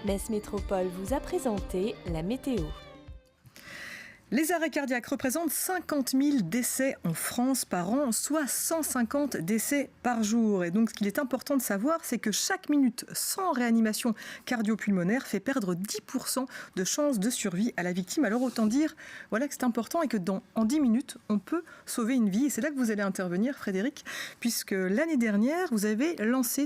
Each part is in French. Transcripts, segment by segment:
Metz Métropole vous a présenté la météo. Les arrêts cardiaques représentent 50 000 décès en France par an, soit 150 décès par jour. Et donc, ce qu'il est important de savoir, c'est que chaque minute sans réanimation cardio-pulmonaire fait perdre 10% de chances de survie à la victime. Alors, autant dire que c'est important et que en 10 minutes, on peut sauver une vie. Et c'est là que vous allez intervenir, Frédéric, puisque l'année dernière, vous avez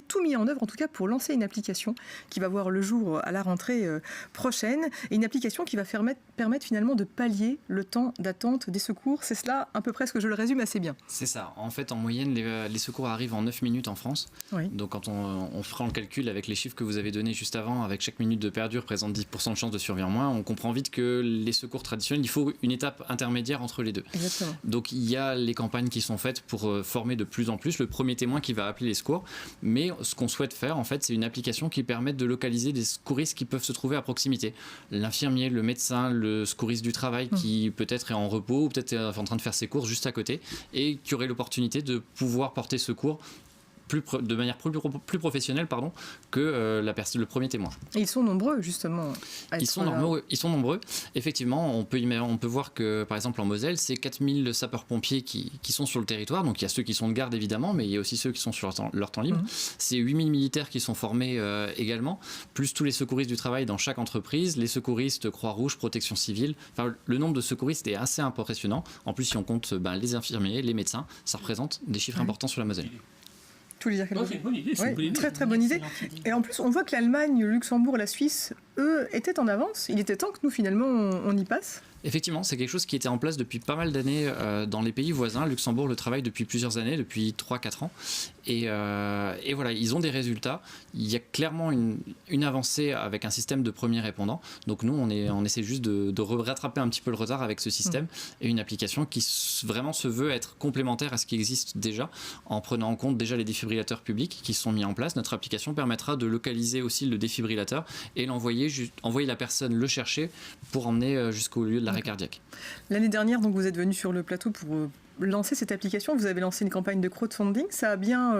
tout mis en œuvre, en tout cas pour lancer une application qui va voir le jour à la rentrée prochaine. Et une application qui va permettre finalement de pallier le temps d'attente des secours. C'est cela à peu près ce que je le résume assez bien. C'est ça. En fait, en moyenne, les secours arrivent en 9 minutes en France. Oui. Donc quand on fera le calcul avec les chiffres que vous avez donnés juste avant, avec chaque minute de perdu représente 10% de chance de survie en moins, on comprend vite que les secours traditionnels, il faut une étape intermédiaire entre les deux. Exactement. Donc il y a les campagnes qui sont faites pour former de plus en plus le premier témoin qui va appeler les secours. Mais ce qu'on souhaite faire, en fait, c'est une application qui permet de localiser des secouristes qui peuvent se trouver à proximité. L'infirmier, le médecin, le secouriste du travail qui peut-être est en repos ou peut-être est en train de faire ses courses juste à côté et qui aurait l'opportunité de pouvoir porter secours de manière plus professionnelle que le premier témoin. Et ils sont nombreux justement. Ils sont nombreux. Effectivement, on peut voir que par exemple en Moselle, c'est 4000 sapeurs-pompiers qui sont sur le territoire. Donc il y a ceux qui sont de garde évidemment, mais il y a aussi ceux qui sont sur leur temps libre. C'est 8000 militaires qui sont formés également, plus tous les secouristes du travail dans chaque entreprise, les secouristes Croix-Rouge, Protection Civile. Enfin, le nombre de secouristes est assez impressionnant. En plus, si on compte les infirmiers, les médecins, ça représente des chiffres importants sur la Moselle. C'est une bonne idée. Très très bonne idée. Et en plus, on voit que l'Allemagne, le Luxembourg, la Suisse, eux, étaient en avance. Il était temps que nous, finalement, on y passe. Effectivement, c'est quelque chose qui était en place depuis pas mal d'années dans les pays voisins. Luxembourg le travaille depuis plusieurs années, depuis 3-4 ans. Et voilà, ils ont des résultats. Il y a clairement une avancée avec un système de premiers répondants. Donc nous, on essaie juste de rattraper un petit peu le retard avec ce système et une application qui vraiment se veut être complémentaire à ce qui existe déjà, en prenant en compte déjà les défibrillateurs publics qui sont mis en place. Notre application permettra de localiser aussi le défibrillateur et envoyer la personne le chercher pour emmener jusqu'au lieu de l'arrêt cardiaque. L'année dernière, donc, vous êtes venu sur le plateau pour lancer cette application. Vous avez lancé une campagne de crowdfunding. Ça a bien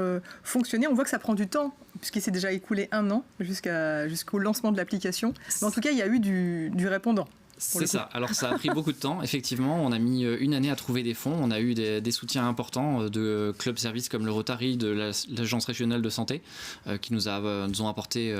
fonctionné. On voit que ça prend du temps, puisqu'il s'est déjà écoulé 1 an jusqu'au lancement de l'application. Mais en tout cas, il y a eu du répondant. C'est ça. Alors ça a pris beaucoup de temps. Effectivement, on a mis 1 année à trouver des fonds. On a eu des soutiens importants de clubs services comme le Rotary, de l'Agence régionale de santé, qui nous ont apporté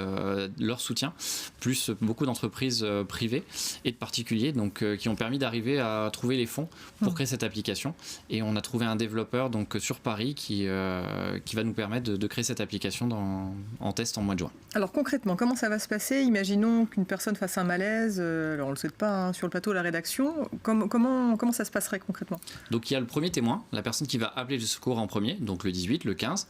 leur soutien, plus beaucoup d'entreprises privées et de particuliers, donc qui ont permis d'arriver à trouver les fonds pour créer cette application. Et on a trouvé un développeur donc sur Paris qui va nous permettre de créer cette application en test en mois de juin. Alors concrètement, comment ça va se passer ? Imaginons qu'une personne fasse un malaise. Alors on le souhaite pas. Sur le plateau de la rédaction, comment ça se passerait concrètement ? Donc il y a le premier témoin, la personne qui va appeler le secours en premier, donc le 18, le 15.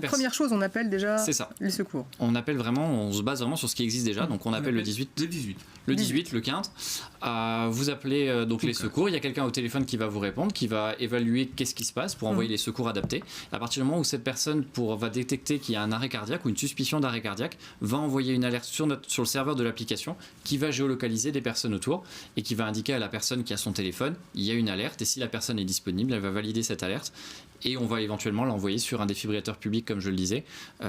Première chose, on appelle déjà les secours. On se base vraiment sur ce qui existe déjà, donc on appelle le 18. Le 18, le 15. Vous appelez donc les secours, il y a quelqu'un au téléphone qui va vous répondre, qui va évaluer qu'est-ce qui se passe pour envoyer les secours adaptés. À partir du moment où cette personne va détecter qu'il y a un arrêt cardiaque ou une suspicion d'arrêt cardiaque, va envoyer une alerte sur le serveur de l'application qui va géolocaliser des personnes autour et qui va indiquer à la personne qui a son téléphone, il y a une alerte et si la personne est disponible, elle va valider cette alerte et on va éventuellement l'envoyer sur un défibrillateur public comme je le disais,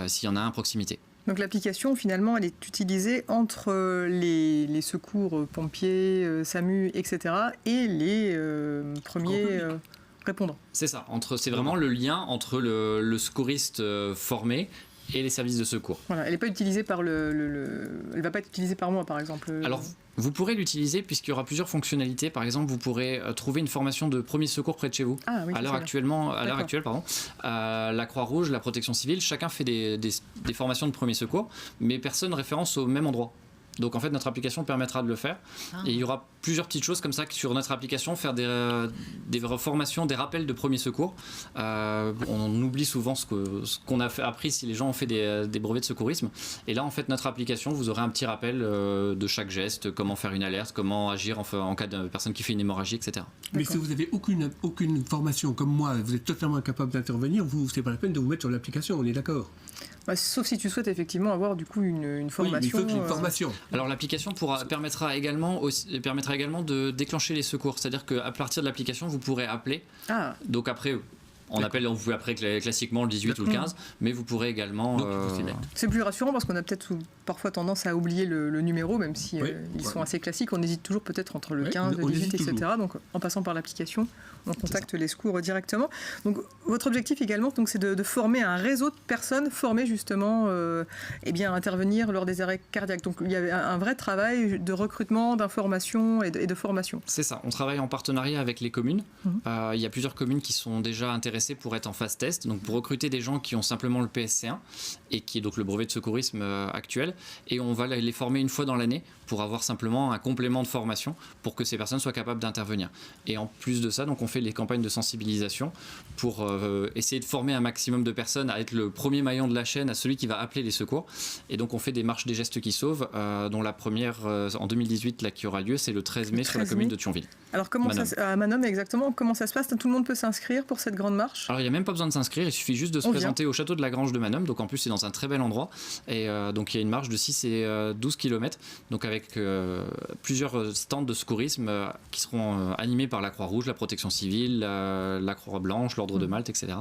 s'il y en a un à proximité. Donc l'application finalement elle est utilisée entre les secours pompiers, SAMU, etc. et les premiers répondants. C'est ça, c'est vraiment le lien entre le secouriste formé et les services de secours. Voilà, elle n'est pas utilisée elle va pas être utilisée par moi par exemple. Alors vous pourrez l'utiliser puisqu'il y aura plusieurs fonctionnalités. Par exemple, vous pourrez trouver une formation de premier secours près de chez vous. Ah, oui, à l'heure actuelle, la Croix-Rouge, la Protection Civile, chacun fait des formations de premier secours, mais personne référence au même endroit. Donc en fait notre application permettra de le faire et il y aura plusieurs petites choses comme ça sur notre application, faire des formations, des rappels de premier secours. On oublie souvent ce qu'on a appris si les gens ont fait des brevets de secourisme et là en fait notre application vous aurez un petit rappel de chaque geste, comment faire une alerte, comment agir en cas de personne qui fait une hémorragie, etc. Mais si vous n'avez aucune formation comme moi, vous êtes totalement incapable d'intervenir, c'est pas la peine de vous mettre sur l'application, on est d'accord ? Sauf si tu souhaites effectivement avoir du coup une formation. Oui, il faut qu'il y ait une formation. Alors l'application permettra également de déclencher les secours. C'est-à-dire qu'à partir de l'application, vous pourrez appeler. Donc après, On vous après classiquement le 18 ou le 15, mais vous pourrez également... C'est plus rassurant parce qu'on a peut-être parfois tendance à oublier le numéro, même si ils sont assez classiques. On hésite toujours peut-être entre le 15, le 18, etc. Donc en passant par l'application, on contacte les secours directement. Donc votre objectif également, donc, c'est de former un réseau de personnes formées justement à intervenir lors des arrêts cardiaques. Donc il y a un vrai travail de recrutement, d'information et de formation. C'est ça, on travaille en partenariat avec les communes. Il y a plusieurs communes qui sont déjà intéressées pour être en phase test, donc pour recruter des gens qui ont simplement le PSC1 et qui est donc le brevet de secourisme actuel, et on va les former une fois dans l'année pour avoir simplement un complément de formation pour que ces personnes soient capables d'intervenir. Et en plus de ça, donc on fait les campagnes de sensibilisation pour essayer de former un maximum de personnes à être le premier maillon de la chaîne, à celui qui va appeler les secours. Et donc on fait des marches des gestes qui sauvent, dont la première en 2018 là, qui aura lieu, c'est le 13 mai sur la commune de Thionville. Alors à Manom exactement, comment ça se passe? Tout le monde peut s'inscrire pour cette grande marche? Alors il n'y a même pas besoin de s'inscrire, il suffit juste de se présenter au château de la Grange de Manom. Donc en plus c'est dans un très bel endroit. Et donc il y a une marche de 6 et 12 km, donc avec plusieurs stands de secourisme qui seront animés par la Croix-Rouge, la Protection civile, la Croix-Blanche, l'Ordre de Malte, etc.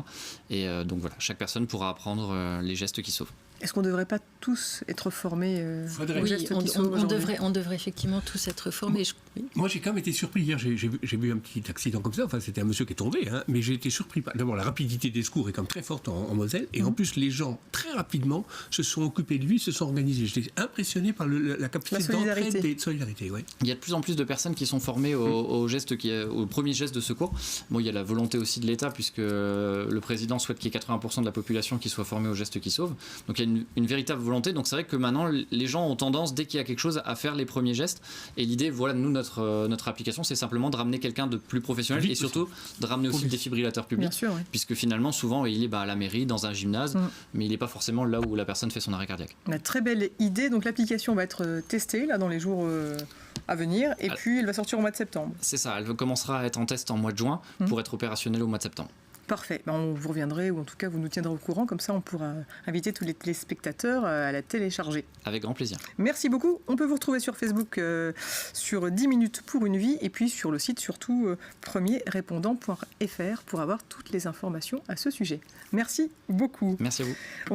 Et donc voilà, chaque personne pourra apprendre les gestes qui sauvent. Est-ce qu'on ne devrait pas tous être formés aux gestes qui sauvent on devrait effectivement tous être formés. Moi, j'ai quand même été surpris. Hier, j'ai vu un petit accident comme ça. Enfin, c'était un monsieur qui est tombé, mais j'ai été surpris. D'abord, la rapidité des secours est quand même très forte en Moselle. Et en plus, les gens, très rapidement, se sont occupés de lui, se sont organisés. J'étais impressionné par la capacité d'entraide et de solidarité. Ouais. Il y a de plus en plus de personnes qui sont formées au premier geste de secours. Bon, il y a la volonté aussi de l'État, puisque le président souhaite qu'il y ait 80% de la population qui soit formée au geste qui sauve. Donc, il y a une véritable volonté. Donc c'est vrai que maintenant les gens ont tendance, dès qu'il y a quelque chose, à faire les premiers gestes. Et l'idée, voilà, nous notre application, c'est simplement de ramener quelqu'un de plus professionnel et surtout de ramener aussi le défibrillateur public. Bien sûr, oui. Puisque finalement souvent il est à la mairie, dans un gymnase, mais il n'est pas forcément là où la personne fait son arrêt cardiaque. Une très belle idée. Donc l'application va être testée là dans les jours à venir et puis elle va sortir au mois de septembre. C'est ça, elle commencera à être en test en mois de juin pour être opérationnelle au mois de septembre. Parfait. On vous reviendrez, ou en tout cas vous nous tiendrez au courant, comme ça on pourra inviter tous les téléspectateurs à la télécharger. Avec grand plaisir. Merci beaucoup. On peut vous retrouver sur Facebook sur 10 minutes pour une vie, et puis sur le site surtout premierrépondant.fr pour avoir toutes les informations à ce sujet. Merci beaucoup. Merci à vous.